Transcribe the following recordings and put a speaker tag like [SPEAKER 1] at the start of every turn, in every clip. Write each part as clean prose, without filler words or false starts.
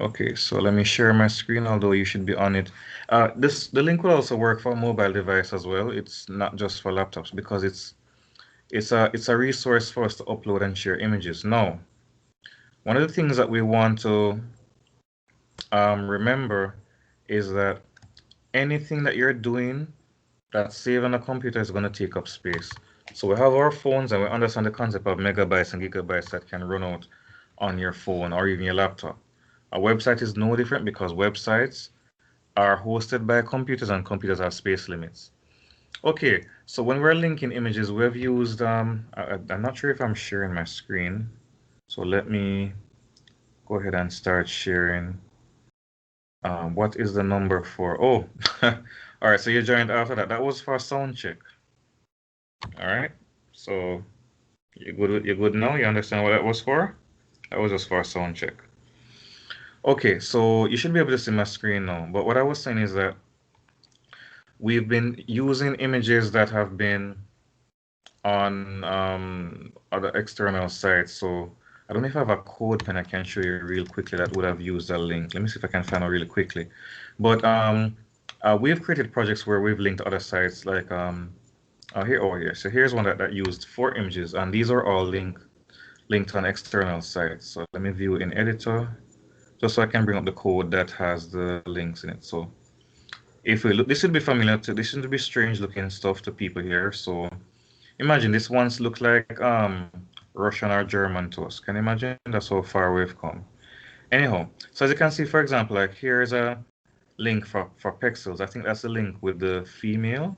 [SPEAKER 1] Okay, so let me share my screen, although you should be on it. The link will also work for a mobile device as well. It's not just for laptops because it's a resource for us to upload and share images. Now, one of the things that we want to remember is that anything that you're doing that's saved on a computer is going to take up space. So we have our phones and we understand the concept of megabytes and gigabytes that can run out on your phone or even your laptop. A website is no different because websites are hosted by computers and computers have space limits. Okay, so when we're linking images, we've used, I'm not sure if I'm sharing my screen. So let me go ahead and start sharing. What is the number for? Oh, all right. So you joined after that. That was for sound check. All right. So you're good now. You understand what that was for? That was just for sound check. Okay. So you should be able to see my screen now. But what I was saying is that we've been using images that have been on other external sites. So I don't know if I have a code pen I can show you real quickly that would have used a link. Let me see if I can find it really quickly. But we've created projects where we've linked other sites like here. So here's one that used 4 images, and these are all linked on external sites. So let me view in editor, just so I can bring up the code that has the links in it. So if we look, this should be familiar to this should be strange looking stuff to people here. So imagine this once looked like Russian or German to us. Can you imagine? That's how far we've come. Anyhow, so as you can see, for example, like here's a link for Pexels. I think that's the link with the female.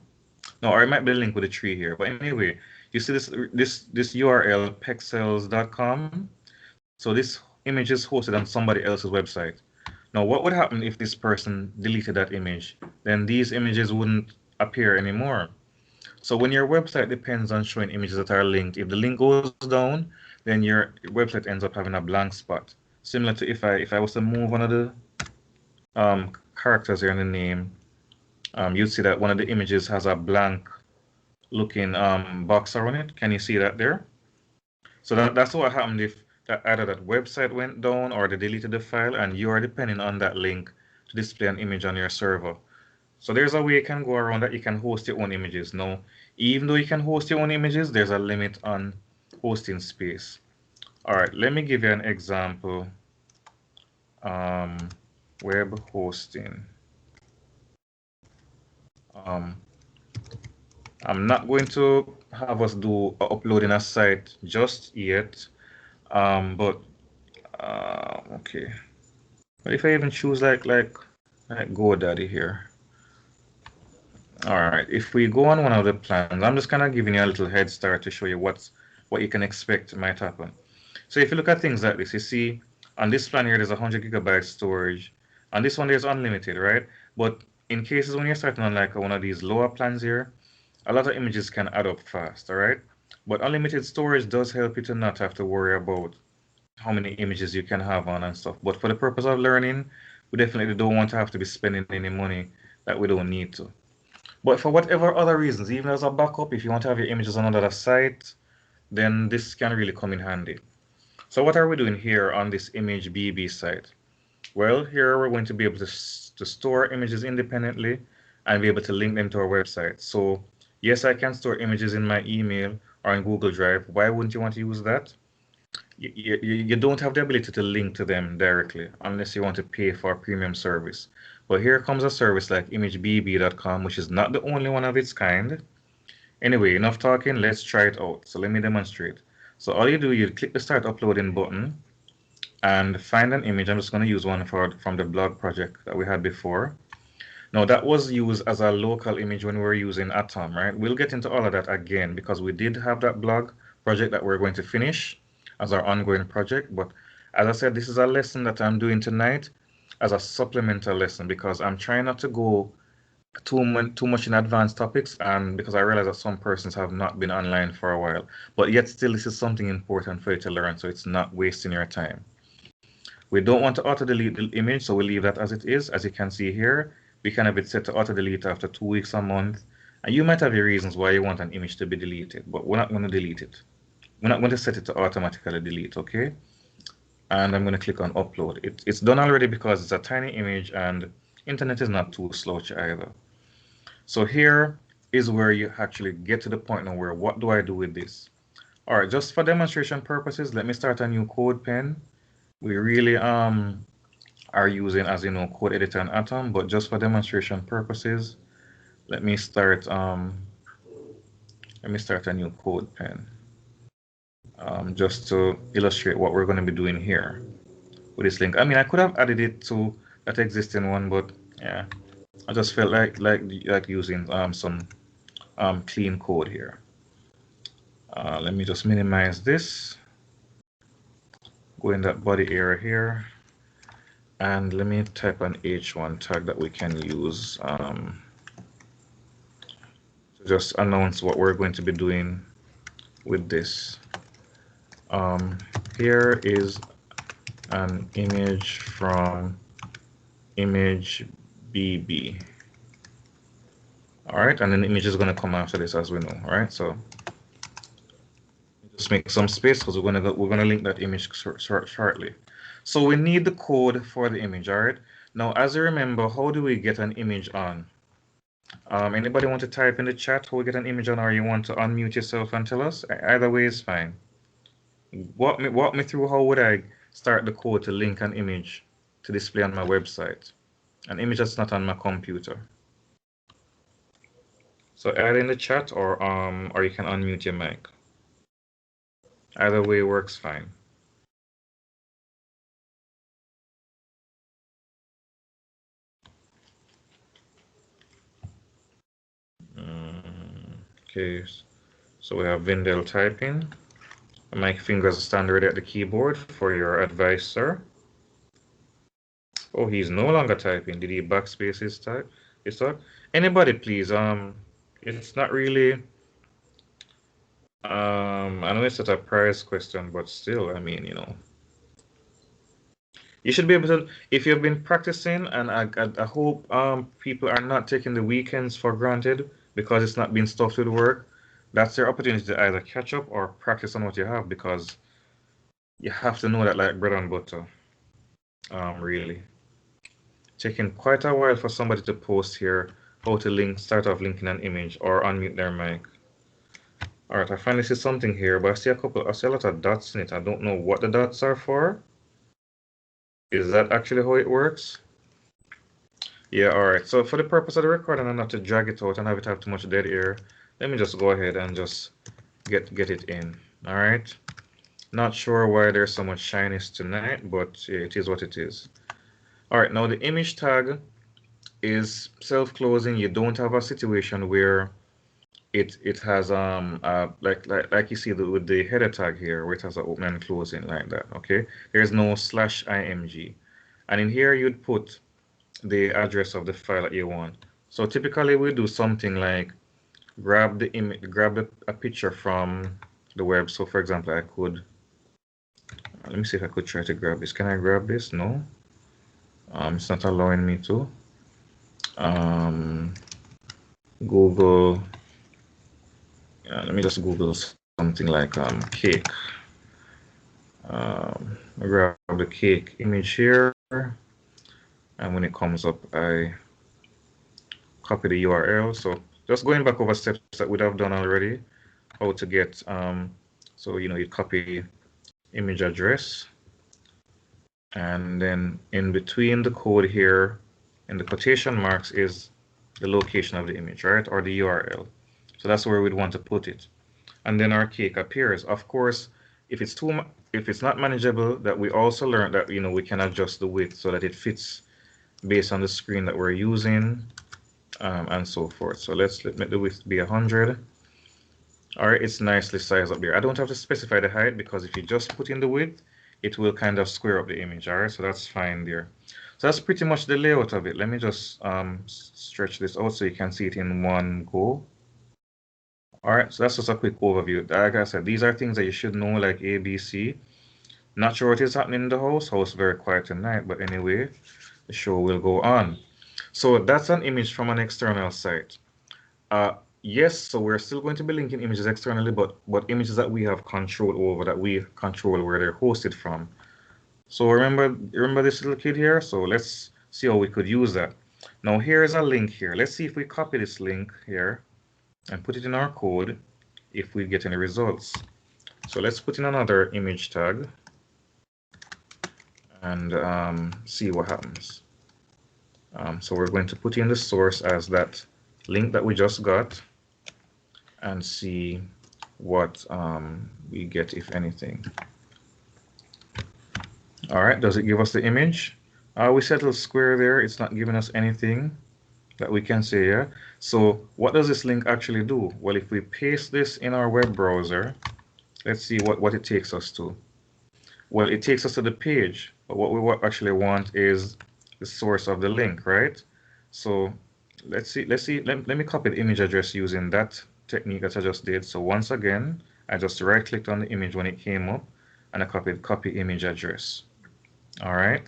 [SPEAKER 1] No, or it might be a link with a tree here. But anyway, you see this URL pexels.com. So this image is hosted on somebody else's website. Now, what would happen if this person deleted that image? Then these images wouldn't appear anymore. So when your website depends on showing images that are linked, if the link goes down, then your website ends up having a blank spot. Similar to if I was to move one of the characters here in the name, you'd see that one of the images has a blank looking box around it. Can you see that there? So that's what happened if either that website went down or they deleted the file and you are depending on that link to display an image on your server. So there's a way you can go around that. You can host your own images. Now, even though you can host your own images, there's a limit on hosting space. All right, let me give you an example. Web hosting. I'm not going to have us do uploading a site just yet, but okay. But if I even choose like GoDaddy here. All right, if we go on one of the plans, I'm just kind of giving you a little head start to show you what you can expect might happen. So if you look at things like this, you see on this plan here, there's 100 gigabyte storage. On this one, there's unlimited, right? But in cases when you're starting on like one of these lower plans here, a lot of images can add up fast, all right? But unlimited storage does help you to not have to worry about how many images you can have on and stuff. But for the purpose of learning, we definitely don't want to have to be spending any money that we don't need to. But for whatever other reasons, even as a backup, if you want to have your images on another site, then this can really come in handy. So what are we doing here on this ImageBB site? Well, here we're going to be able to store images independently and be able to link them to our website. So yes, I can store images in my email or in Google Drive. Why wouldn't you want to use that? You don't have the ability to link to them directly unless you want to pay for a premium service. But here comes a service like imagebb.com, which is not the only one of its kind. Anyway, enough talking, let's try it out. So let me demonstrate. So all you do, you click the start uploading button and find an image. I'm just going to use one from the blog project that we had before. Now that was used as a local image when we were using Atom, right? We'll get into all of that again because we did have that blog project that we're going to finish as our ongoing project. But as I said, this is a lesson that I'm doing tonight as a supplemental lesson because I'm trying not to go too much in advanced topics, and because I realize that some persons have not been online for a while, but yet still this is something important for you to learn, so it's not wasting your time. We don't want to auto delete the image, so we'll leave that as it is. As you can see here, we can have it set to auto delete after 2 weeks, a month, and you might have your reasons why you want an image to be deleted, but we're not going to delete it. We're not going to set it to automatically delete, okay? and I'm going to click on upload. It's done already because it's a tiny image and internet is not too slow either. So here is where you actually get to the point now where what do I do with this? All right, just for demonstration purposes, let me start a new CodePen. We really are using, as you know, code editor and Atom, but just for demonstration purposes, let me start a new CodePen. Just to illustrate what we're going to be doing here with this link. I mean, I could have added it to that existing one, but yeah, I just felt like using some clean code here. Let me just minimize this. Go in that body area here, and let me type an H1 tag that we can use to just announce what we're going to be doing with this. Here is an image from image BB. All right, and then the image is going to come after this, as we know. All right, so just make some space because we're gonna link that image shortly. So we need the code for the image. All right. Now, as you remember, how do we get an image on? Anybody want to type in the chat how we get an image on, or you want to unmute yourself and tell us? Either way is fine. Walk me through how would I start the code to link an image to display on my website, an image that's not on my computer. So add in the chat, or you can unmute your mic. Either way works fine. Okay, so we have Vindel typing. My fingers stand ready at the keyboard for your advice, sir. Oh, he's no longer typing. Did he backspace his type? His talk? Anybody, please. It's not really. I know it's not a prize question, but still, I mean, you know, you should be able to. If you've been practicing, and I hope people are not taking the weekends for granted because it's not being stuffed with work. That's your opportunity to either catch up or practice on what you have, because you have to know that like bread and butter. Really. Taking quite a while for somebody to post here how to start off linking an image or unmute their mic. All right, I finally see something here, but I see a lot of dots in it. I don't know what the dots are for. Is that actually how it works? Yeah, all right. So for the purpose of the recording and not to drag it out and have it have too much dead air, let me just go ahead and just get it in. All right. Not sure why there's so much shyness tonight, but yeah, it is what it is. All right, now the image tag is self-closing. You don't have a situation where it has like you see with the header tag here, where it has an open and closing like that. Okay, there's no /img, and in here you'd put the address of the file that you want. So typically we do something like grab the image, a picture from the web. So for example, I could let me see if I could try to grab this. Can I grab this? No. It's not allowing me to. Google. Let me just Google something like cake. Grab the cake image here, and when it comes up, I copy the URL. So just going back over steps that we'd have done already, how to get so you know, you copy image address, and then in between the code here, in the quotation marks, is the location of the image, right, or the URL. So that's where we'd want to put it, and then our cake appears. Of course, if it's not manageable, that we also learned that, you know, we can adjust the width so that it fits based on the screen that we're using, and so forth. So let's make the width be 100. All right, it's nicely sized up there. I don't have to specify the height, because if you just put in the width, it will kind of square up the image. All right, so that's fine there. So that's pretty much the layout of it. Let me just stretch this out so you can see it in one go. All right, so that's just a quick overview. Like I said, these are things that you should know, like ABC. Not sure what is happening in the house. House very quiet tonight, but anyway, the show will go on. So that's an image from an external site. Yes, so we're still going to be linking images externally, but images that we have control over, that we control where they're hosted from. So remember this little kid here? So let's see how we could use that. Now here is a link here. Let's see if we copy this link here and put it in our code if we get any results. So let's put in another image tag and see what happens. So we're going to put in the source as that link that we just got and see what we get, if anything. All right, does it give us the image? We set a little square there. It's not giving us anything that we can say here. So what does this link actually do? Well, if we paste this in our web browser, let's see what it takes us to. Well, it takes us to the page, but what we actually want is the source of the link, right? So let me copy the image address using that technique that I just did. So once again, I just right clicked on the image when it came up and I copied copy image address. All right,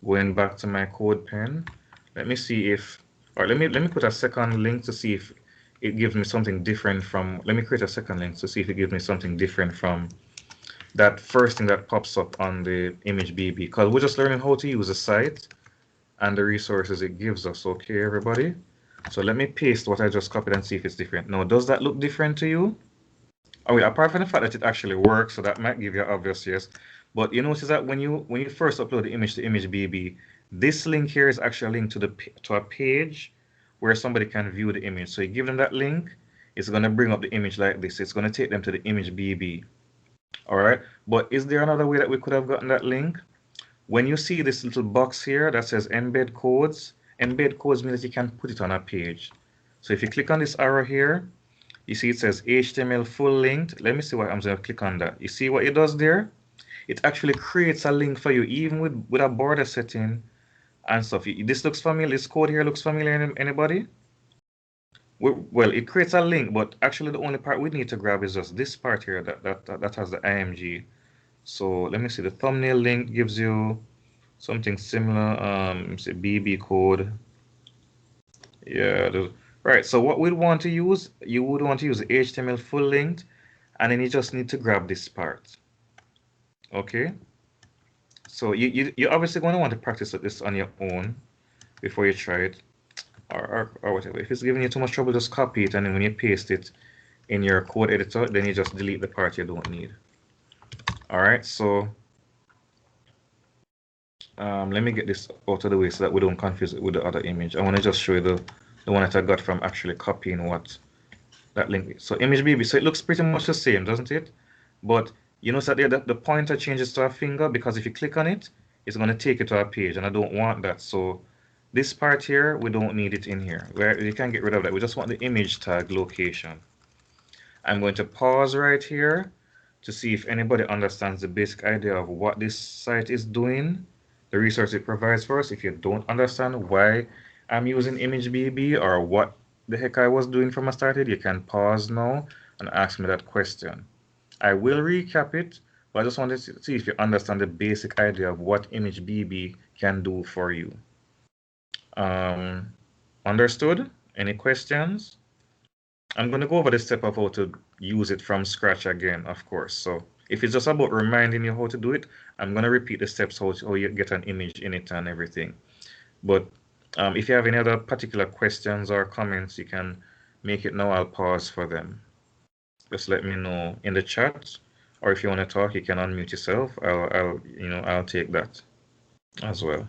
[SPEAKER 1] going back to my code pen, let me see if, or let me put a second link to see if it gives me something different from, let me create a second link to see if it gives me something different from that first thing that pops up on the ImageBB, because we're just learning how to use the site and the resources it gives us. Okay, everybody? So let me paste what I just copied and see if it's different. Now, does that look different to you? Oh, wait, apart from the fact that it actually works, so that might give you an obvious yes. But you notice that when you first upload the image to ImageBB, this link here is actually a link to a page where somebody can view the image. So you give them that link, it's going to bring up the image like this. It's going to take them to the ImageBB. All right, but is there another way that we could have gotten that link? When you see this little box here that says embed codes means that you can put it on a page. So if you click on this arrow here, you see it says HTML full linked. Let me see what I'm going to click on that. You see what it does there? It actually creates a link for you, even with a border setting and stuff. This looks familiar. This code here looks familiar. Anybody? Well, it creates a link, but actually the only part we need to grab is just this part here that has the IMG. So let me see. The thumbnail link gives you something similar. Say BB code. Yeah. Right. So what we'd want to use, you would want to use the HTML full length, and then you just need to grab this part. Okay. So you're obviously going to want to practice this on your own before you try it, or whatever. If it's giving you too much trouble, just copy it, and then when you paste it in your code editor, then you just delete the part you don't need. All right. So let me get this out of the way so that we don't confuse it with the other image. I want to just show you the one that I got from actually copying what that link is. So ImageBB, so it looks pretty much the same, doesn't it? But you notice that the pointer changes to a finger, because if you click on it, it's going to take you to a page, and I don't want that. So this part here, we don't need it in here. You can get rid of that. We just want the image tag location. I'm going to pause right here to see if anybody understands the basic idea of what this site is doing, the resource it provides for us. If you don't understand why I'm using ImageBB or what the heck I was doing from I started, you can pause now and ask me that question. I will recap it, but I just wanted to see if you understand the basic idea of what ImageBB can do for you. Understood? Any questions? I'm going to go over the step of how to use it from scratch again, of course. So if it's just about reminding you how to do it, I'm going to repeat the steps, how you get an image in it and everything. But if you have any other particular questions or comments, you can make it now. I'll pause for them. Just let me know in the chat, or if you want to talk, you can unmute yourself. I'll take that as well.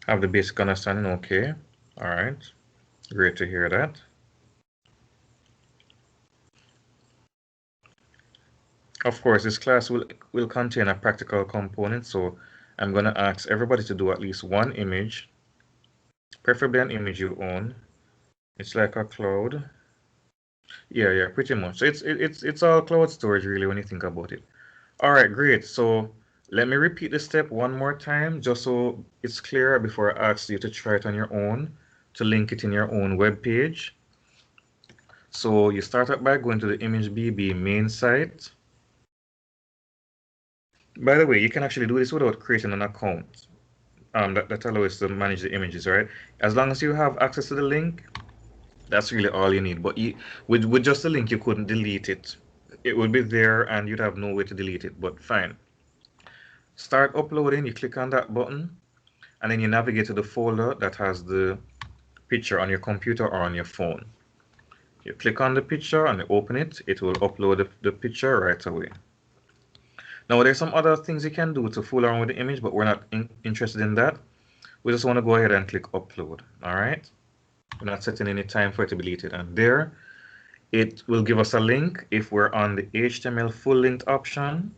[SPEAKER 1] Have the basic understanding, okay. All right, great to hear that. Of course, this class will contain a practical component, so I'm going to ask everybody to do at least one image, preferably an image you own. It's like a cloud. Yeah, pretty much. So it's all cloud storage really when you think about it. All right, great. So let me repeat the step one more time just so it's clear before I ask you to try it on your own, to link it in your own web page. So you start up by going to the ImageBB main site. By the way, you can actually do this without creating an account. That allows us to manage the images, right? As long as you have access to the link, That's really all you need. But with just a link, you couldn't delete it. It would be there and you'd have no way to delete it, but fine. Start uploading, you click on that button, and then you navigate to the folder that has the picture on your computer or on your phone. You click on the picture and you open it, it will upload the picture right away. Now there's some other things you can do to fool around with the image, but we're not interested in that. We just want to go ahead and click upload. All right. We're not setting any time for it to be deleted. And there, it will give us a link if we're on the HTML full length option.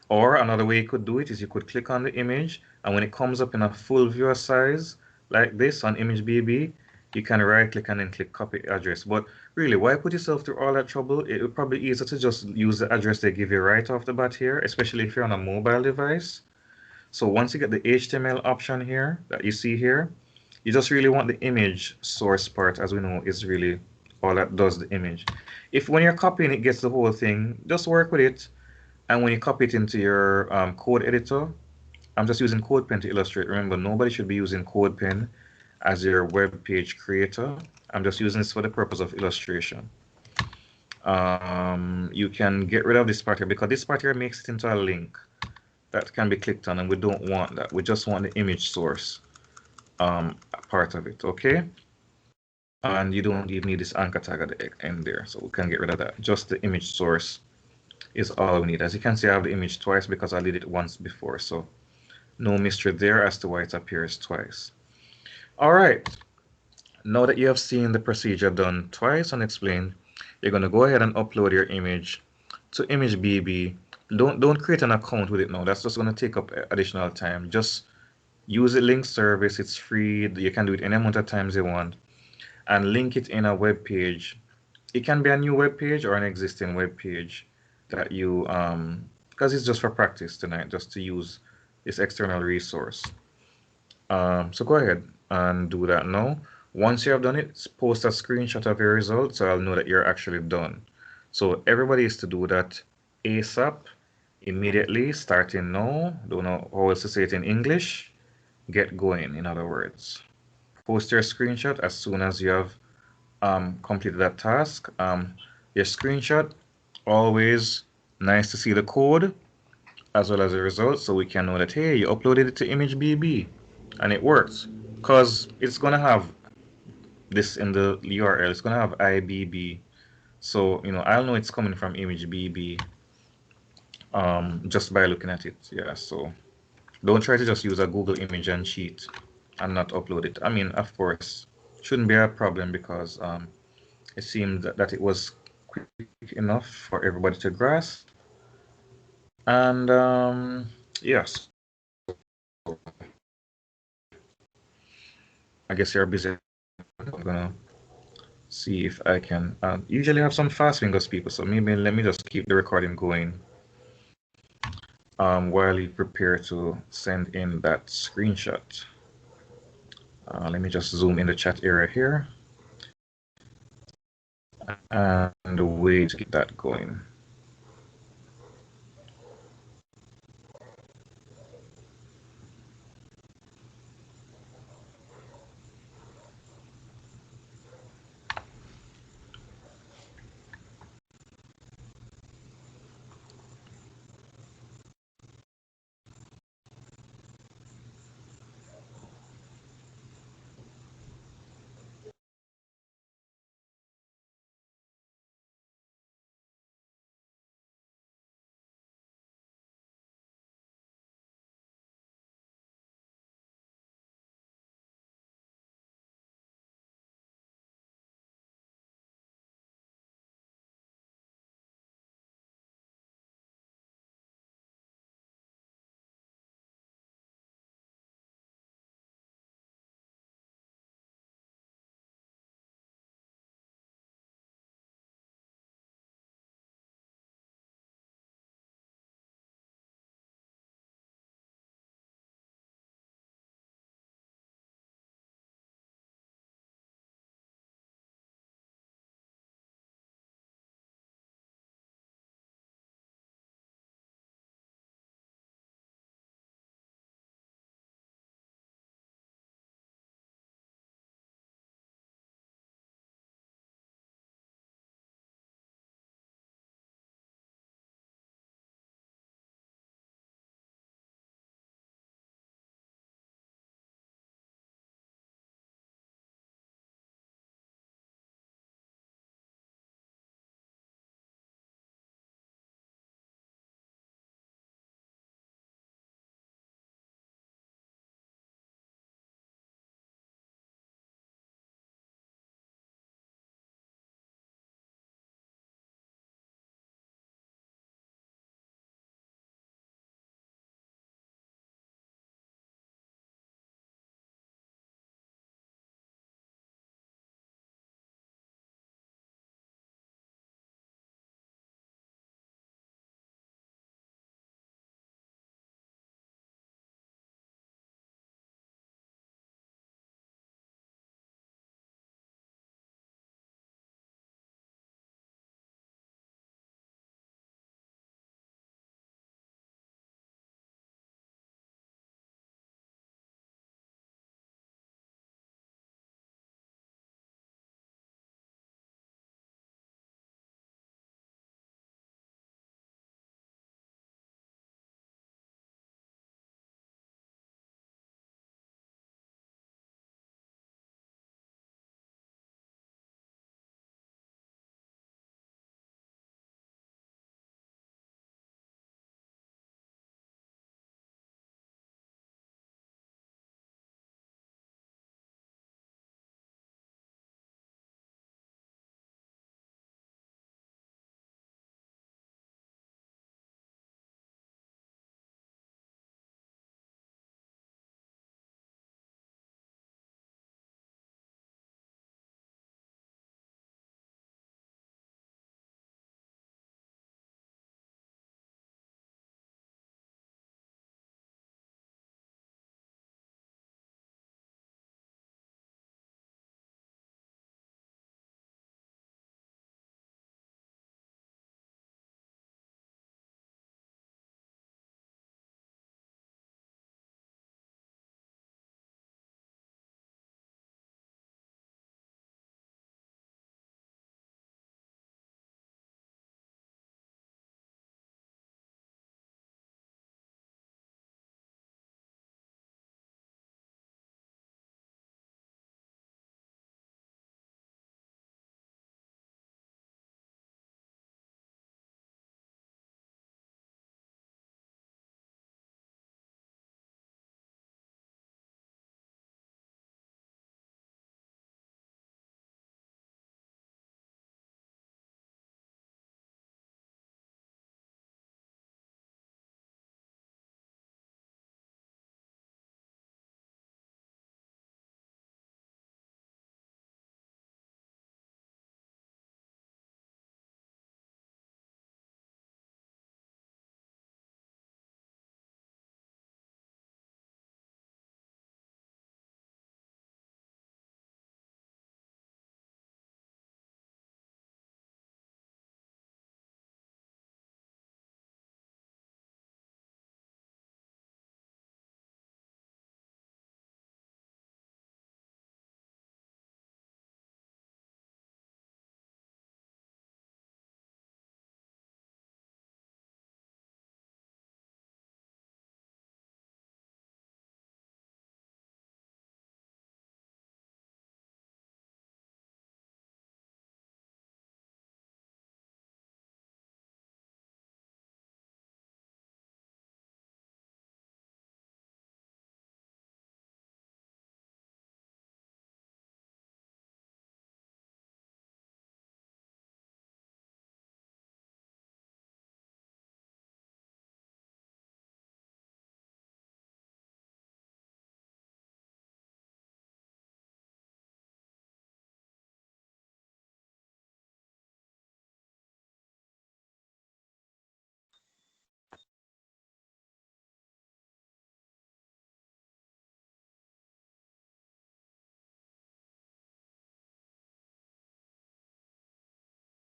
[SPEAKER 1] Or another way you could do it is you could click on the image, and when it comes up in a full viewer size like this on ImageBB, you can right click and then click copy address. But really, why put yourself through all that trouble? It would probably be easier to just use the address they give you right off the bat here, especially if you're on a mobile device. So once you get the HTML option here that you see here, you just really want the image source part, as we know is really all that does the image. If when you're copying it gets the whole thing, just work with it. And when you copy it into your code editor, I'm just using CodePen to illustrate. Remember, nobody should be using CodePen as your web page creator. I'm just using this for the purpose of illustration. You can get rid of this part here because this part here makes it into a link that can be clicked on, and we don't want that. We just want the image source part of it, okay? And you don't even need this anchor tag at the end there, so we can get rid of that. Just the image source is all we need. As you can see, I have the image twice because I did it once before, so no mystery there as to why it appears twice. All right, now that you have seen the procedure done twice and explained, you're going to go ahead and upload your image to ImageBB. Don't create an account with it now. That's just going to take up additional time. Just use the link service. It's free. You can do it any amount of times you want, and link it in a web page. It can be a new web page or an existing web page that you because it's just for practice tonight, just to use this external resource. So go ahead and do that now. Once you have done it, post a screenshot of your results so I'll know that you're actually done. So everybody is to do that ASAP, immediately, starting now. Don't know how else to say it in English. Get going, in other words. Post your screenshot as soon as you have completed that task. Your screenshot, always nice to see the code as well as the results, so we can know that, hey, you uploaded it to ImageBB and it works, because it's going to have this in the URL. It's going to have IBB, so I'll know it's coming from ImageBB just by looking at it. Yeah, so don't try to just use a Google image and cheat and not upload it. I mean, of course, shouldn't be a problem because it seemed that it was quick enough for everybody to grasp. And yes, I guess you're busy. I'm gonna see if I can usually have some fast fingers people, so maybe let me just keep the recording going while you prepare to send in that screenshot. Let me just zoom in the chat area here and wait to get that going.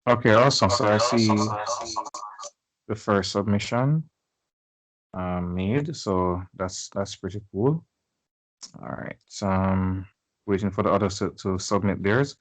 [SPEAKER 1] Okay, awesome. So I see the first submission made. So that's pretty cool. All right. Waiting for the others to submit theirs.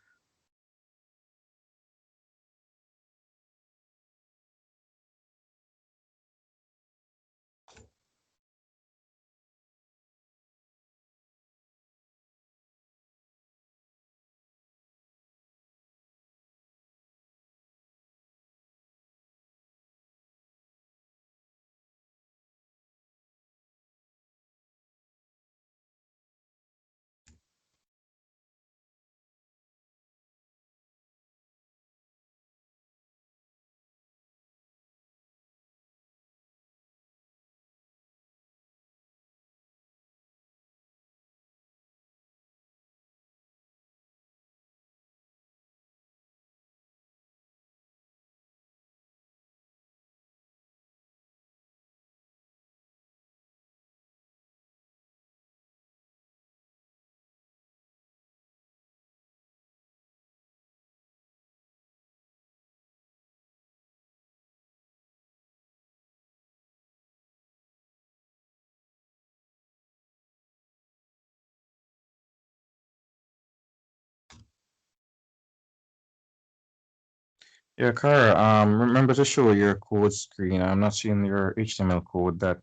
[SPEAKER 1] Yeah, Kara, remember to show your code screen. I'm not seeing your HTML code that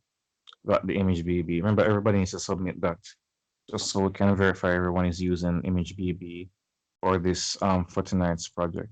[SPEAKER 1] got the ImageBB. Remember, everybody needs to submit that just so we can verify everyone is using ImageBB for this for tonight's project.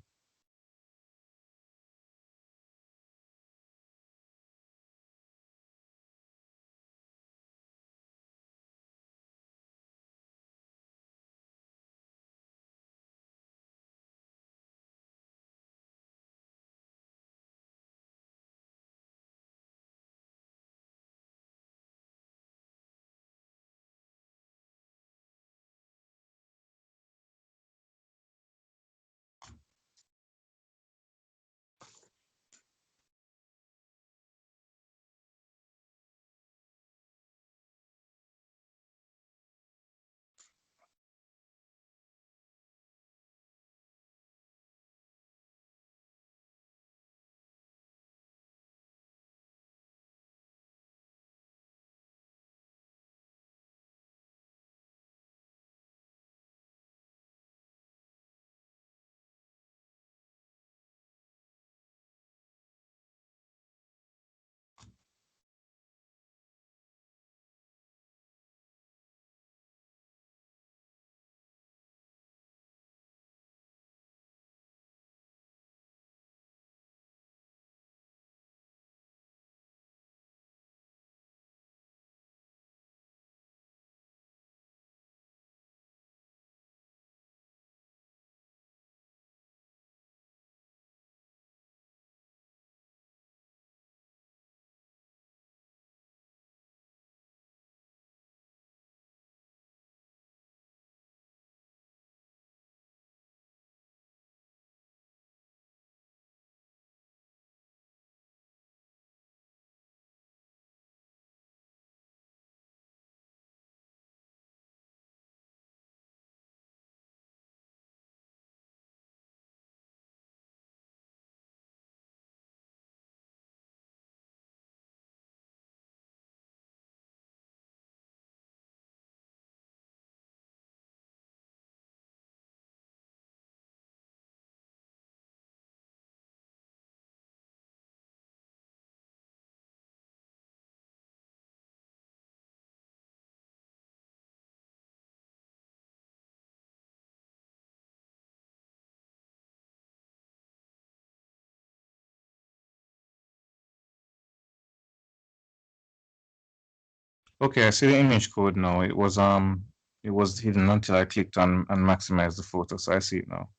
[SPEAKER 1] Okay, I see the image code now. It was hidden until I clicked on and maximize the photo, so I see it now.